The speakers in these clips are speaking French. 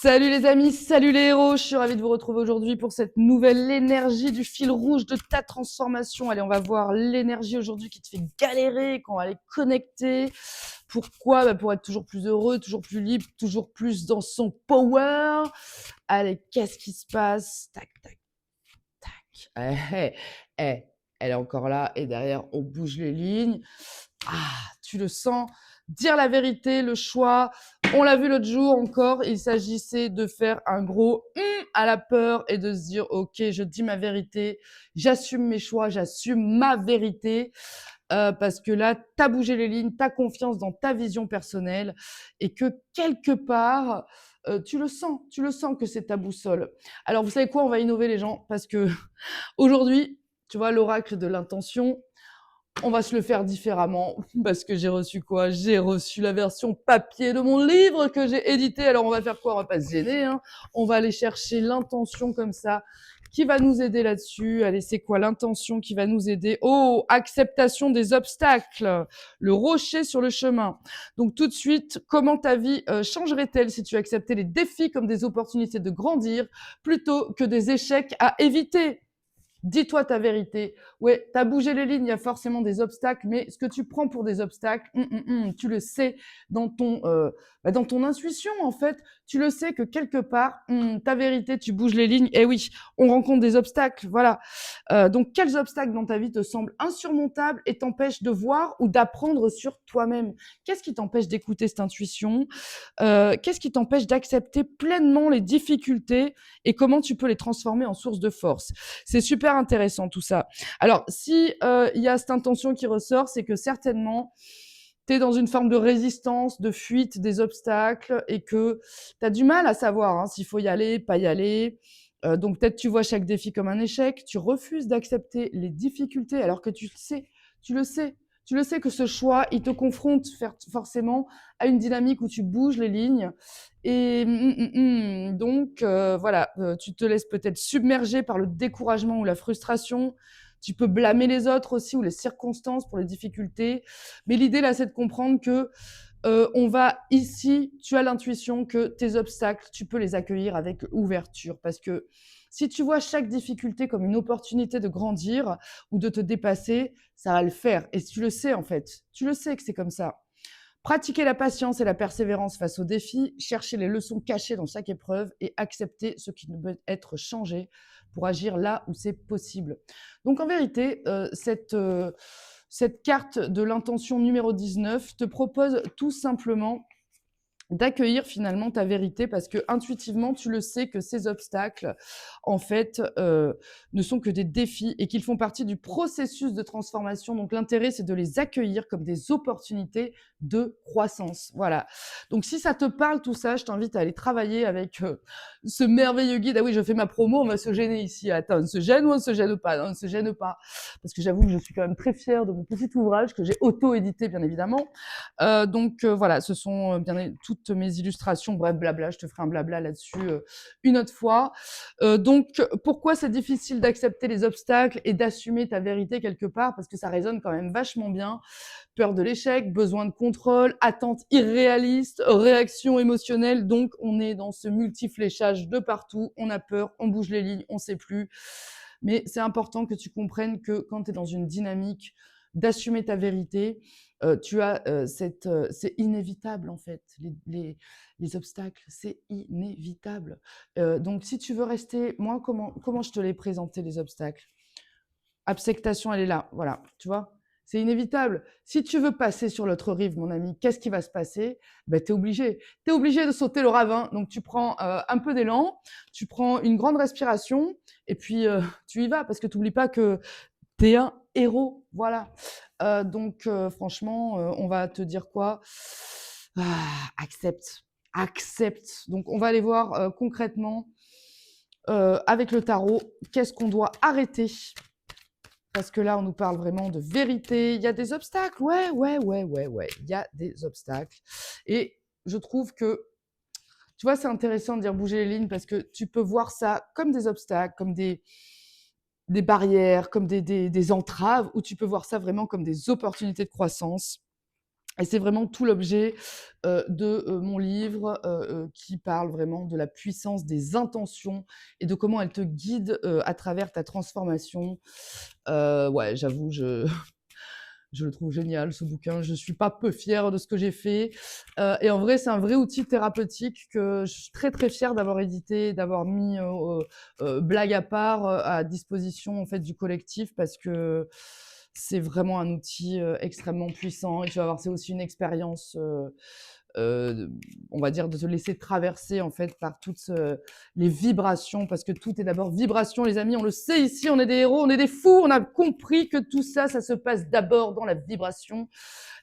Salut les amis, salut les héros, je suis ravie de vous retrouver aujourd'hui pour cette nouvelle énergie du fil rouge de ta transformation. Allez, on va voir l'énergie aujourd'hui qui te fait galérer, qu'on va aller connecter. Pourquoi? Pour être toujours plus heureux, toujours plus libre, toujours plus dans son power. Allez, qu'est-ce qui se passe? Tac, tac, tac. Elle est encore là et derrière, on bouge les lignes. Ah, tu le sens? Dire la vérité, le choix. On l'a vu l'autre jour encore, il s'agissait de faire un gros à la peur et de se dire, OK, je dis ma vérité, j'assume mes choix, j'assume ma vérité, parce que là, tu as bougé les lignes, tu as confiance dans ta vision personnelle et que quelque part, tu le sens que c'est ta boussole. Alors, vous savez quoi? On va innover les gens parce que aujourd'hui, tu vois, l'oracle de l'intention, on va se le faire différemment parce que j'ai reçu quoi? J'ai reçu la version papier de mon livre que j'ai édité. Alors on va faire quoi? On va pas se gêner, hein. On va aller chercher l'intention comme ça qui va nous aider là-dessus. Allez, c'est quoi l'intention qui va nous aider? Oh, acceptation des obstacles, le rocher sur le chemin. Donc tout de suite, comment ta vie changerait-elle si tu acceptais les défis comme des opportunités de grandir plutôt que des échecs à éviter? Dis-toi ta vérité. Ouais, t'as bougé les lignes, il y a forcément des obstacles, mais ce que tu prends pour des obstacles, tu le sais dans ton intuition en fait. Tu le sais que quelque part, ta vérité, tu bouges les lignes. Et oui, on rencontre des obstacles, voilà. Donc, quels obstacles dans ta vie te semblent insurmontables et t'empêchent de voir ou d'apprendre sur toi-même? Qu'est-ce qui t'empêche d'écouter cette intuition? Qu'est-ce qui t'empêche d'accepter pleinement les difficultés et comment tu peux les transformer en source de force? C'est super intéressant tout ça. Alors, si il y a cette intention qui ressort, c'est que certainement, tu es dans une forme de résistance, de fuite des obstacles et que tu as du mal à savoir s'il faut y aller, pas y aller. Donc peut-être tu vois chaque défi comme un échec, tu refuses d'accepter les difficultés alors que tu le sais, tu le sais. Tu le sais que ce choix, il te confronte forcément à une dynamique où tu bouges les lignes. Et donc, voilà, tu te laisses peut-être submerger par le découragement ou la frustration. Tu peux blâmer les autres aussi ou les circonstances pour les difficultés. Mais l'idée, là, c'est de comprendre que on va ici, tu as l'intuition que tes obstacles, tu peux les accueillir avec ouverture. Parce que si tu vois chaque difficulté comme une opportunité de grandir ou de te dépasser, ça va le faire. Et tu le sais, en fait. Tu le sais que c'est comme ça. Pratiquer la patience et la persévérance face aux défis, chercher les leçons cachées dans chaque épreuve et accepter ce qui ne peut être changé pour agir là où c'est possible. Donc en vérité, cette carte de l'intention numéro 19 te propose tout simplement d'accueillir finalement ta vérité parce que intuitivement tu le sais que ces obstacles en fait ne sont que des défis et qu'ils font partie du processus de transformation. Donc l'intérêt c'est de les accueillir comme des opportunités de croissance. Voilà. Donc si ça te parle tout ça, je t'invite à aller travailler avec ce merveilleux guide. Ah oui, je fais ma promo, on va se gêner ici. Attends, on se gêne ou on se gêne pas? Non, on se gêne pas parce que j'avoue que je suis quand même très fière de mon petit ouvrage que j'ai auto-édité bien évidemment. Voilà, ce sont bien toutes mes illustrations. Bref, blabla, je te ferai un blabla là-dessus une autre fois. Donc, pourquoi c'est difficile d'accepter les obstacles et d'assumer ta vérité quelque part? Parce que ça résonne quand même vachement bien. Peur de l'échec, besoin de contrôle, attente irréaliste, réaction émotionnelle. Donc, on est dans ce multifléchage de partout. On a peur, on bouge les lignes, on sait plus. Mais c'est important que tu comprennes que quand tu es dans une dynamique d'assumer ta vérité, c'est inévitable en fait, les obstacles, c'est inévitable. Donc si tu veux rester, moi comment je te l'ai présenté les obstacles? Acceptation, elle est là, voilà, tu vois? C'est inévitable. Si tu veux passer sur l'autre rive, mon ami, qu'est-ce qui va se passer? Ben, tu es obligé. Tu es obligé de sauter le ravin. Donc, tu prends un peu d'élan, tu prends une grande respiration et puis tu y vas parce que tu n'oublies pas que tu es un héros. Voilà. Franchement, on va te dire quoi? Accepte. Accepte. Donc, on va aller voir concrètement avec le tarot, qu'est-ce qu'on doit arrêter parce que là, on nous parle vraiment de vérité. Il y a des obstacles. Ouais. Il y a des obstacles. Et je trouve que, tu vois, c'est intéressant de dire bouger les lignes parce que tu peux voir ça comme des obstacles, comme des barrières, comme des entraves, ou tu peux voir ça vraiment comme des opportunités de croissance. Et c'est vraiment tout l'objet de mon livre qui parle vraiment de la puissance des intentions et de comment elles te guident à travers ta transformation. Ouais, j'avoue, je le trouve génial, ce bouquin. Je suis pas peu fière de ce que j'ai fait. Et en vrai, c'est un vrai outil thérapeutique que je suis très, très fière d'avoir édité, d'avoir mis, blague à part, à disposition, en fait, du collectif parce que c'est vraiment un outil, extrêmement puissant et tu vas voir, c'est aussi une expérience, on va dire, de te laisser traverser, en fait, par toutes, les vibrations parce que tout est d'abord vibration, les amis. On le sait ici, on est des héros, on est des fous. On a compris que tout ça, ça se passe d'abord dans la vibration.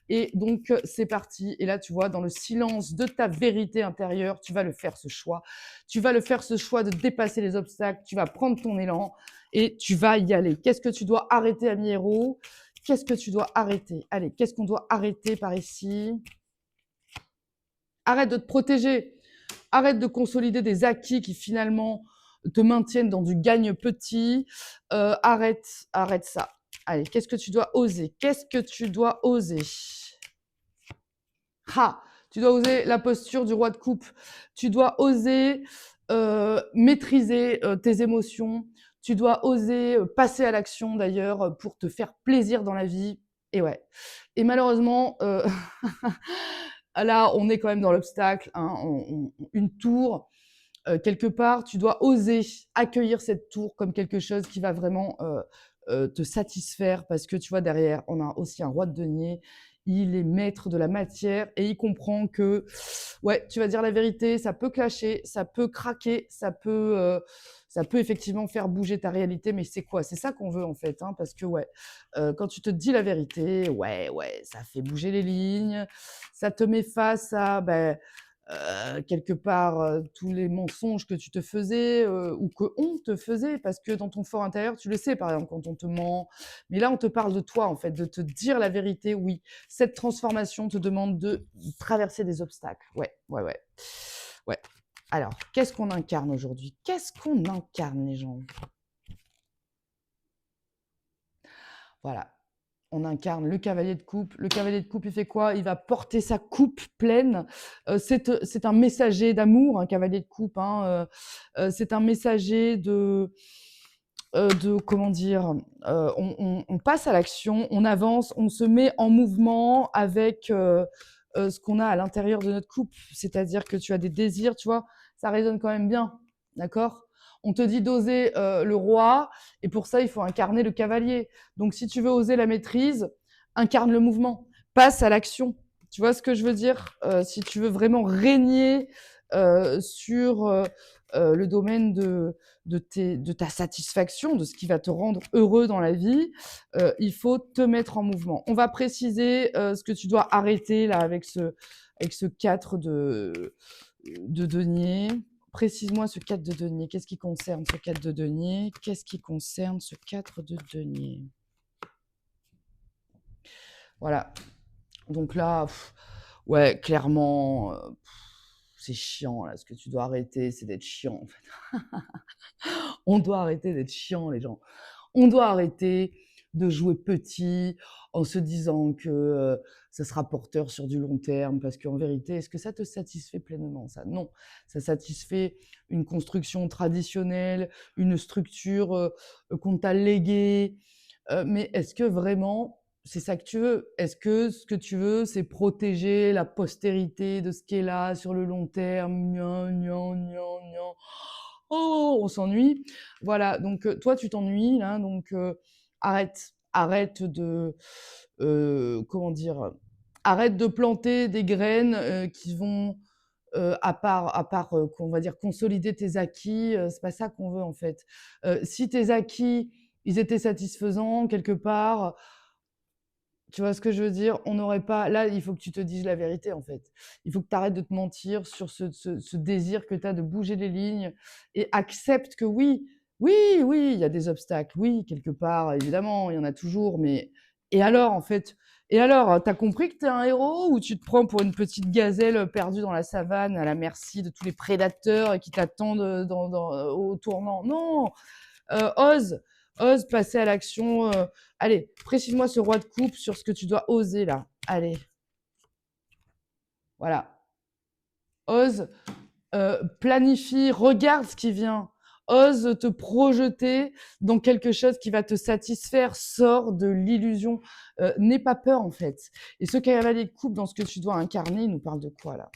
Et donc, c'est parti. Et là, tu vois, dans le silence de ta vérité intérieure, tu vas le faire, ce choix. Tu vas le faire, ce choix de dépasser les obstacles. Tu vas prendre ton élan et tu vas y aller. Qu'est-ce que tu dois arrêter, ami héros? Qu'est-ce que tu dois arrêter? Allez, qu'est-ce qu'on doit arrêter par ici? Arrête de te protéger. Arrête de consolider des acquis qui finalement te maintiennent dans du gagne petit. Arrête ça. Allez, qu'est-ce que tu dois oser? Qu'est-ce que tu dois oser? Tu dois oser la posture du roi de coupe. Tu dois oser maîtriser tes émotions. Tu dois oser passer à l'action d'ailleurs pour te faire plaisir dans la vie. Et ouais. Et malheureusement, là, on est quand même dans l'obstacle. Hein, une tour, quelque part, tu dois oser accueillir cette tour comme quelque chose qui va vraiment te satisfaire parce que tu vois, derrière, on a aussi un roi de denier. Il est maître de la matière et il comprend que, ouais, tu vas dire la vérité, ça peut clasher, ça peut craquer, ça peut effectivement faire bouger ta réalité, mais c'est quoi? C'est ça qu'on veut en fait, hein, parce que ouais, quand tu te dis la vérité, ouais, ça fait bouger les lignes, ça te met face à, quelque part, tous les mensonges que tu te faisais, ou qu'on te faisait. Parce que dans ton fort intérieur, tu le sais, par exemple, quand on te ment. Mais là, on te parle de toi, en fait, de te dire la vérité. Oui, cette transformation te demande de traverser des obstacles. Ouais. Ouais. Alors, qu'est-ce qu'on incarne aujourd'hui? Qu'est-ce qu'on incarne, les gens? Voilà. On incarne le cavalier de coupe. Le cavalier de coupe, il fait quoi? Il va porter sa coupe pleine. C'est un messager d'amour, un cavalier de coupe. Hein. C'est un messager comment dire, on passe à l'action, on avance, on se met en mouvement avec ce qu'on a à l'intérieur de notre coupe. C'est-à-dire que tu as des désirs, tu vois, ça résonne quand même bien, d'accord? On te dit d'oser le roi, et pour ça, il faut incarner le cavalier. Donc, si tu veux oser la maîtrise, incarne le mouvement, passe à l'action. Tu vois ce que je veux dire? Si tu veux vraiment régner sur le domaine de ta satisfaction, de ce qui va te rendre heureux dans la vie, il faut te mettre en mouvement. On va préciser ce que tu dois arrêter là avec ce 4 de denier. Précise-moi ce 4 de denier. Qu'est-ce qui concerne ce 4 de denier? Qu'est-ce qui concerne ce 4 de denier? Voilà. Donc là, ouais, clairement, c'est chiant là. Ce que tu dois arrêter, c'est d'être chiant en fait. On doit arrêter d'être chiant, les gens. On doit arrêter de jouer petit en se disant que ça sera porteur sur du long terme. Parce qu'en vérité, est-ce que ça te satisfait pleinement, ça? Non. Ça satisfait une construction traditionnelle, une structure qu'on t'a léguée. Mais est-ce que vraiment, c'est ça que tu veux? Est-ce que ce que tu veux, c'est protéger la postérité de ce qui est là sur le long terme? Gnan, gnan, gnan, gnan. Oh, on s'ennuie. Voilà, donc toi, tu t'ennuies, là, donc arrête de, comment dire? Arrête de planter des graines qui vont, qu'on va dire, consolider tes acquis, c'est pas ça qu'on veut, en fait. Si tes acquis, ils étaient satisfaisants quelque part, tu vois ce que je veux dire? On n'aurait pas là, il faut que tu te dises la vérité, en fait. Il faut que tu arrêtes de te mentir sur ce désir que tu as de bouger les lignes et accepte que oui, il y a des obstacles. Oui, quelque part, évidemment, il y en a toujours, mais et alors, en fait? Et alors, tu as compris que tu es un héros ou tu te prends pour une petite gazelle, perdue dans la savane à la merci de tous les prédateurs et qui t'attendent, au tournant? Non! Ose, ose passer à l'action. Allez, précise-moi ce roi de coupe sur ce que tu dois oser là. Allez. Voilà. Ose, planifie, regarde ce qui vient. Ose te projeter dans quelque chose qui va te satisfaire. Sors de l'illusion. N'aie pas peur, en fait. Et ce cavalier de coupe, dans ce que tu dois incarner, il nous parle de quoi, là?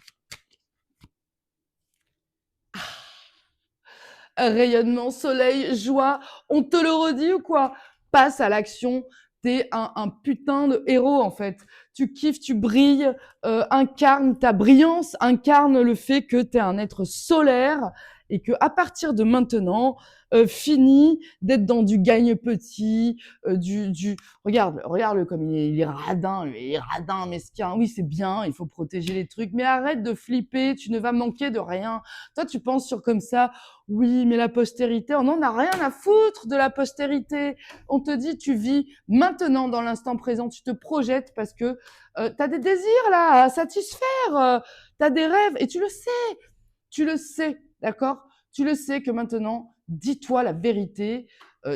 Rayonnement, soleil, joie. On te le redit ou quoi? Passe à l'action. T'es un putain de héros, en fait. Tu kiffes, tu brilles, incarne ta brillance, incarne le fait que t'es un être solaire et que à partir de maintenant, finis d'être dans du gagne-petit, regarde-le comme il est radin, lui, il est radin, mesquin. Oui, c'est bien, il faut protéger les trucs, mais arrête de flipper, tu ne vas manquer de rien. Toi, tu penses sur comme ça, oui, mais la postérité, on n'en a rien à foutre de la postérité. On te dit, tu vis maintenant dans l'instant présent, tu te projettes parce que tu as des désirs là à satisfaire, tu as des rêves et tu le sais, d'accord? Tu le sais que maintenant, dis-toi la vérité,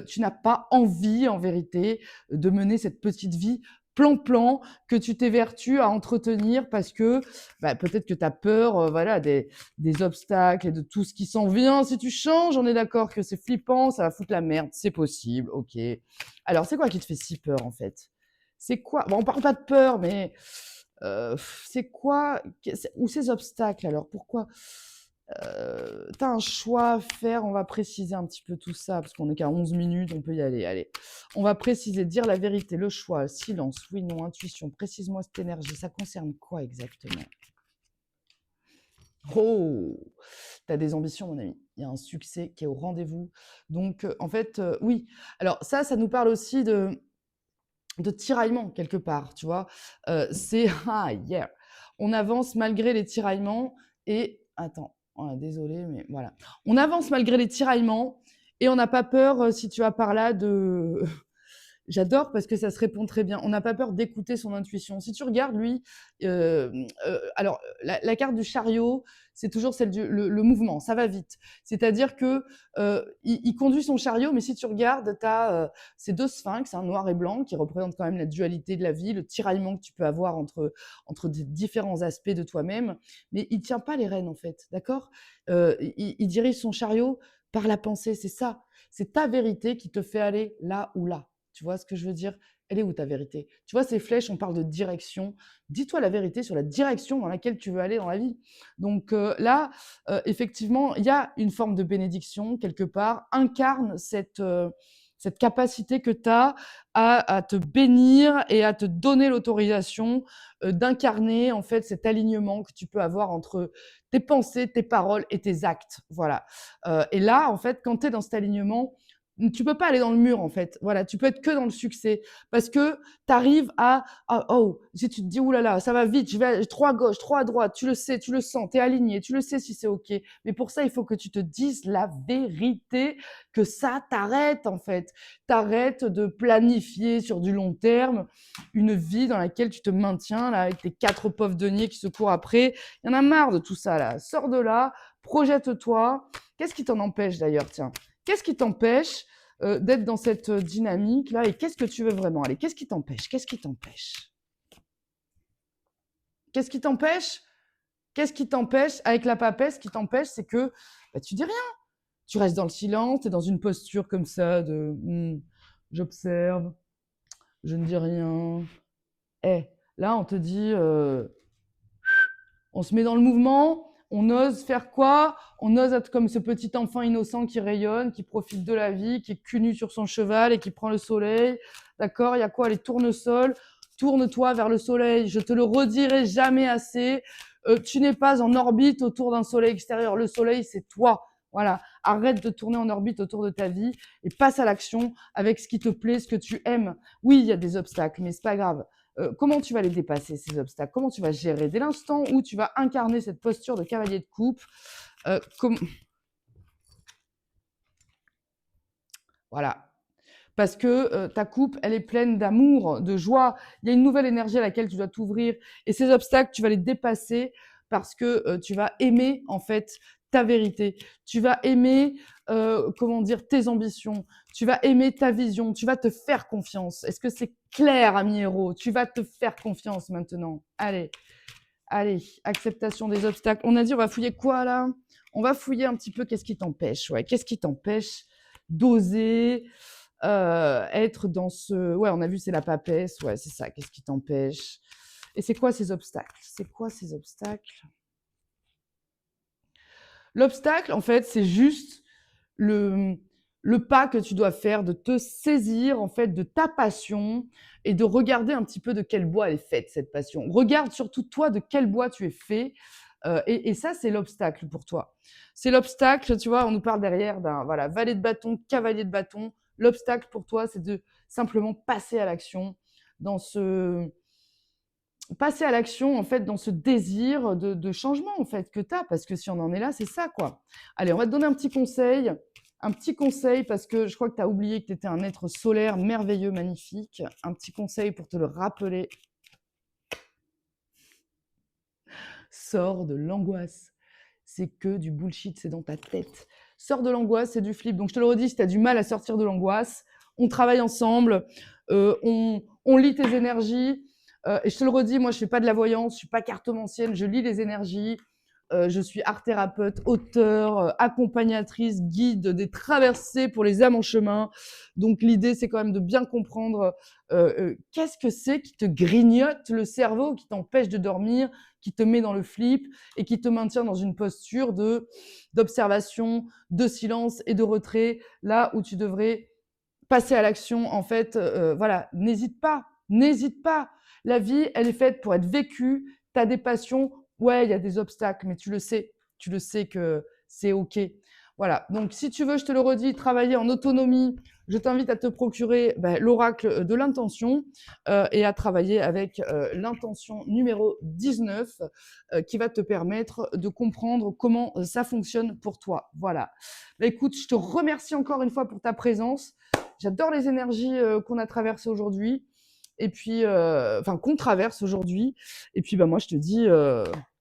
tu n'as pas envie en vérité de mener cette petite vie plan-plan que tu t'évertues à entretenir parce que peut-être que tu as peur voilà, des obstacles et de tout ce qui s'en vient. Si tu changes, on est d'accord que c'est flippant, ça va foutre la merde, c'est possible, ok. Alors, c'est quoi qui te fait si peur en fait? C'est quoi? Bon, on parle pas de peur, mais c'est quoi? Ou ces obstacles alors? Pourquoi? Tu as un choix à faire, on va préciser un petit peu tout ça, parce qu'on est qu'à 11 minutes, on peut y aller. Allez, on va préciser, dire la vérité, le choix, silence, oui, non, intuition. Précise-moi cette énergie, ça concerne quoi exactement? Oh, tu as des ambitions, mon ami. Il y a un succès qui est au rendez-vous. Donc, en fait, oui. Alors, ça nous parle aussi de tiraillement, quelque part, tu vois. C'est, ah, yeah. On avance malgré les tiraillements et, attends, désolé, mais voilà. On avance malgré les tiraillements et on n'a pas peur, si tu vas par là, de J'adore parce que ça se répond très bien. On n'a pas peur d'écouter son intuition. Si tu regardes, lui, alors la carte du chariot, c'est toujours celle le mouvement, ça va vite. C'est-à-dire que il conduit son chariot, mais si tu regardes, tu as ces deux sphinx, noir et blanc, qui représentent quand même la dualité de la vie, le tiraillement que tu peux avoir entre différents aspects de toi-même. Mais il tient pas les rênes, en fait, d'accord? Il dirige son chariot par la pensée, c'est ça. C'est ta vérité qui te fait aller là ou là. Tu vois ce que je veux dire? Elle est où ta vérité? Tu vois, ces flèches, on parle de direction. Dis-toi la vérité sur la direction dans laquelle tu veux aller dans la vie. Donc là, effectivement, il y a une forme de bénédiction quelque part. Incarne cette capacité que tu as à te bénir et à te donner l'autorisation d'incarner en fait cet alignement que tu peux avoir entre tes pensées, tes paroles et tes actes. Voilà. Et là, en fait, quand tu es dans cet alignement, tu peux pas aller dans le mur en fait. Voilà, tu peux être que dans le succès parce que tu arrives à oh, si tu te dis oulala, ça va vite, je vais trop à gauche, trop à droite, tu le sais, tu le sens, tu es aligné, tu le sais si c'est OK. Mais pour ça, il faut que tu te dises la vérité, que ça t'arrête en fait. T'arrêtes de planifier sur du long terme une vie dans laquelle tu te maintiens là avec tes 4 pauvres deniers qui se courent après. Il y en a marre de tout ça là. Sors de là, projette-toi. Qu'est-ce qui t'en empêche d'ailleurs, tiens? Qu'est-ce qui t'empêche d'être dans cette dynamique-là et qu'est-ce que tu veux vraiment? Allez, qu'est-ce qui t'empêche? Qu'est-ce qui t'empêche? Qu'est-ce qui t'empêche? Qu'est-ce qui t'empêche? Avec la papesse, ce qui t'empêche, c'est que tu dis rien. Tu restes dans le silence, tu es dans une posture comme ça de j'observe, je ne dis rien. Là, on te dit on se met dans le mouvement, on ose faire quoi? On ose être comme ce petit enfant innocent qui rayonne, qui profite de la vie, qui est cul nu sur son cheval et qui prend le soleil. D'accord? Il y a quoi? Les tournesols. Tourne-toi vers le soleil. Je te le redirai jamais assez. Tu n'es pas en orbite autour d'un soleil extérieur. Le soleil, c'est toi. Voilà. Arrête de tourner en orbite autour de ta vie et passe à l'action avec ce qui te plaît, ce que tu aimes. Oui, il y a des obstacles, mais c'est pas grave. Comment tu vas les dépasser, ces obstacles? Comment tu vas gérer? Dès l'instant où tu vas incarner cette posture de cavalier de coupe, voilà. Parce que ta coupe, elle est pleine d'amour, de joie. Il y a une nouvelle énergie à laquelle tu dois t'ouvrir. Et ces obstacles, tu vas les dépasser parce que tu vas aimer, en fait, ta vérité. Tu vas aimer, comment dire, tes ambitions. Tu vas aimer ta vision. Tu vas te faire confiance. Est-ce que c'est clair, ami héros? Tu vas te faire confiance maintenant. Allez. Allez, acceptation des obstacles. On a dit, on va fouiller quoi là? On va fouiller un petit peu qu'est-ce qui t'empêche. Ouais, qu'est-ce qui t'empêche d'oser être dans ce. Ouais, on a vu, c'est la papesse. Ouais, c'est ça. Qu'est-ce qui t'empêche? Et c'est quoi ces obstacles? C'est quoi ces obstacles? L'obstacle, en fait, c'est juste le, le pas que tu dois faire de te saisir, en fait, de ta passion et de regarder un petit peu de quel bois elle est faite, cette passion. Regarde surtout toi de quel bois tu es fait. Et ça, c'est l'obstacle pour toi. C'est l'obstacle, tu vois, on nous parle derrière d'un voilà, valet de bâton, cavalier de bâton. L'obstacle pour toi, c'est de simplement passer à l'action dans ce, passer à l'action, en fait, dans ce désir de changement, en fait, que tu as. Parce que si on en est là, c'est ça, quoi. Allez, on va te donner un petit conseil. Un petit conseil, parce que je crois que tu as oublié que tu étais un être solaire merveilleux, magnifique. Un petit conseil pour te le rappeler. Sors de l'angoisse. C'est que du bullshit, c'est dans ta tête. Sors de l'angoisse, c'est du flip. Donc, je te le redis, si tu as du mal à sortir de l'angoisse, on travaille ensemble, on lit tes énergies. Et je te le redis, moi, je fais pas de la voyance, je suis pas cartomancienne, je lis les énergies. Je suis art thérapeute, auteur, accompagnatrice, guide des traversées pour les âmes en chemin. Donc l'idée, c'est quand même de bien comprendre qu'est-ce que c'est qui te grignote le cerveau, qui t'empêche de dormir, qui te met dans le flip et qui te maintient dans une posture d'observation, de silence et de retrait, là où tu devrais passer à l'action. En fait, voilà, n'hésite pas, n'hésite pas. La vie, elle est faite pour être vécue. Tu as des passions, ouais, il y a des obstacles, mais tu le sais que c'est OK. Voilà, donc si tu veux, je te le redis, travailler en autonomie, je t'invite à te procurer l'oracle de l'intention et à travailler avec l'intention numéro 19 qui va te permettre de comprendre comment ça fonctionne pour toi. Voilà. Bah, écoute, je te remercie encore une fois pour ta présence. J'adore les énergies qu'on a traversées aujourd'hui. Et puis, enfin, qu'on traverse aujourd'hui. Et puis, bah, moi, je te dis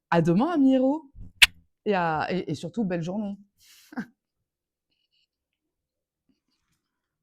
à demain, ami héros. Et surtout, belle journée.